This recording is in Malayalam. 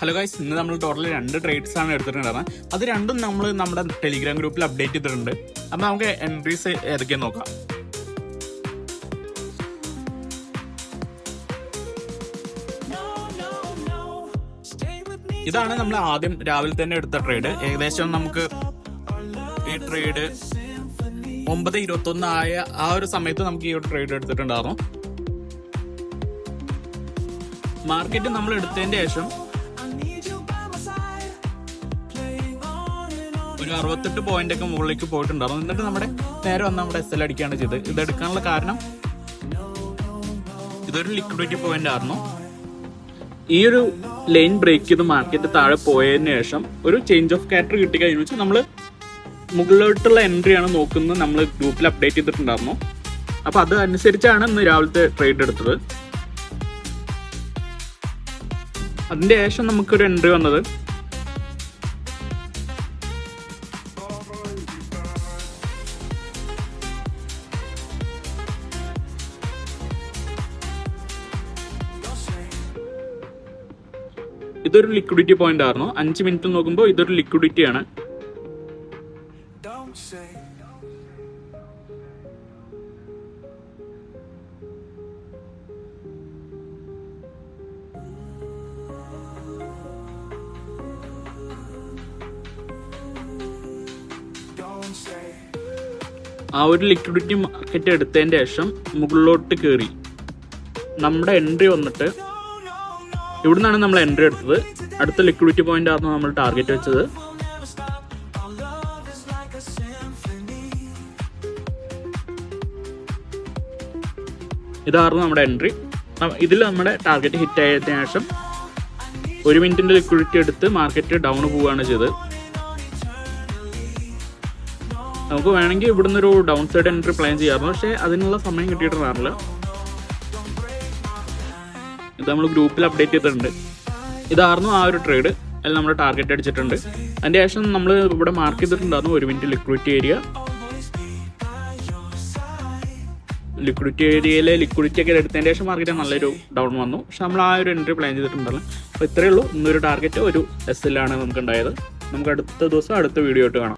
ഹലോ ഗൈസ്, ഇന്ന് നമ്മൾ ടോട്ടൽ 2 ട്രേഡ്സ് ആണ് എടുത്തിട്ടുണ്ടായിരുന്നത്. അത് രണ്ടും നമ്മൾ നമ്മുടെ ടെലിഗ്രാം ഗ്രൂപ്പിൽ അപ്ഡേറ്റ് ചെയ്തിട്ടുണ്ട്. അപ്പം നമുക്ക് എൻട്രീസ് ഏതൊക്കെയാന്ന് നോക്കാം. ഇതാണ് നമ്മൾ ആദ്യം രാവിലെ തന്നെ എടുത്ത ട്രേഡ്. ഏകദേശം നമുക്ക് ഈ ട്രേഡ് 9:21 ആയ ആ ഒരു സമയത്ത് നമുക്ക് ഈ ഒരു ട്രേഡ് എടുത്തിട്ടുണ്ടായിരുന്നു. മാർക്കറ്റ് നമ്മൾ എടുത്തതിന്റെ ശേഷം ഒരു 68 പോയിന്റ് ഒക്കെ മുകളിലേക്ക് പോയിട്ടുണ്ടായിരുന്നു. എന്നിട്ട് നമ്മുടെ നേരെ വന്ന് നമ്മുടെ SL അടിക്കുകയാണ് ചെയ്തത്. ഇതെടുക്കാനുള്ള കാരണം ഇതൊരു ലിക്വിഡിറ്റി പോയിന്റ് ആയിരുന്നു. ഈ ഒരു ലൈൻ ബ്രേക്ക് ചെയ്ത് മാർക്കറ്റ് താഴെ പോയതിനു ശേഷം ഒരു ചേഞ്ച് ഓഫ് ക്യാരക്ടർ കിട്ടിക്കഴിഞ്ഞു വെച്ചാൽ നമ്മൾ മുകളിലോട്ടുള്ള എൻട്രി ആണ് നോക്കുന്നത്. നമ്മൾ ഗ്രൂപ്പിൽ അപ്ഡേറ്റ് ചെയ്തിട്ടുണ്ടായിരുന്നു. അപ്പൊ അത് അനുസരിച്ചാണ് ഇന്ന് രാവിലത്തെ ട്രേഡ് എടുത്തത്. അതിന്റെ ശേഷം നമുക്കൊരു എൻട്രി വന്നത് ഇതൊരു ലിക്വിഡിറ്റി പോയിന്റ് ആയിരുന്നു. 5 മിനിറ്റ് നോക്കുമ്പോൾ ഇതൊരു ലിക്വിഡിറ്റി ആണ്. ആ ഒരു ലിക്വിഡിറ്റി മാർക്കറ്റ് എടുത്തതിന്റെ ശേഷം മുകളിലോട്ട് കയറി നമ്മുടെ എൻട്രി വന്നിട്ട് ഇവിടെ നിന്നാണ് നമ്മൾ എൻട്രി എടുത്തത്. അടുത്ത ലിക്വിഡിറ്റി പോയിന്റ് ആയിരുന്നു നമ്മൾ ടാർഗറ്റ് വെച്ചത്. ഇതായിരുന്നു നമ്മുടെ എൻട്രി. ഇതിൽ നമ്മുടെ ടാർഗറ്റ് ഹിറ്റ് ആയതിനു ശേഷം 1 മിനിറ്റിന്റെ ലിക്വിഡിറ്റി എടുത്ത് മാർക്കറ്റ് ഡൗൺ പോവുകയാണ് ചെയ്തത്. നമുക്ക് വേണമെങ്കിൽ ഇവിടുന്ന് ഒരു ഡൗൺ സൈഡ് എൻട്രി പ്ലാൻ ചെയ്യാറുണ്ട്, പക്ഷേ അതിനുള്ള സമയം കിട്ടിയിട്ടുണ്ടായിരുന്നില്ല. ഇത് നമ്മൾ ഗ്രൂപ്പിൽ അപ്ഡേറ്റ് ചെയ്തിട്ടുണ്ട്. ഇതായിരുന്നു ആ ഒരു ട്രേഡ്. അതിൽ നമ്മൾ ടാർഗറ്റ് അടിച്ചിട്ടുണ്ട്. അതിൻ്റെ ശേഷം നമ്മൾ ഇവിടെ മാർക്ക് ചെയ്തിട്ടുണ്ടായിരുന്നു 1 മിനിറ്റ് ലിക്വിഡിറ്റി ഏരിയയിലെ ലിക്വിഡിറ്റി ഒക്കെ എടുത്തതിൻ്റെ ശേഷം മാർക്കറ്റ് നല്ലൊരു ഡൗൺ വന്നു. പക്ഷെ നമ്മൾ ആ ഒരു എൻട്രി പ്ലാൻ ചെയ്തിട്ടുണ്ടല്ലോ. അപ്പോൾ ഇത്രയേ ഉള്ളൂ. ഇന്നൊരു ടാർഗറ്റ് ഒരു SL ആണ് നമുക്ക് ഉണ്ടായത്. നമുക്ക് അടുത്ത ദിവസം അടുത്ത വീഡിയോ ആയിട്ട് കാണാം.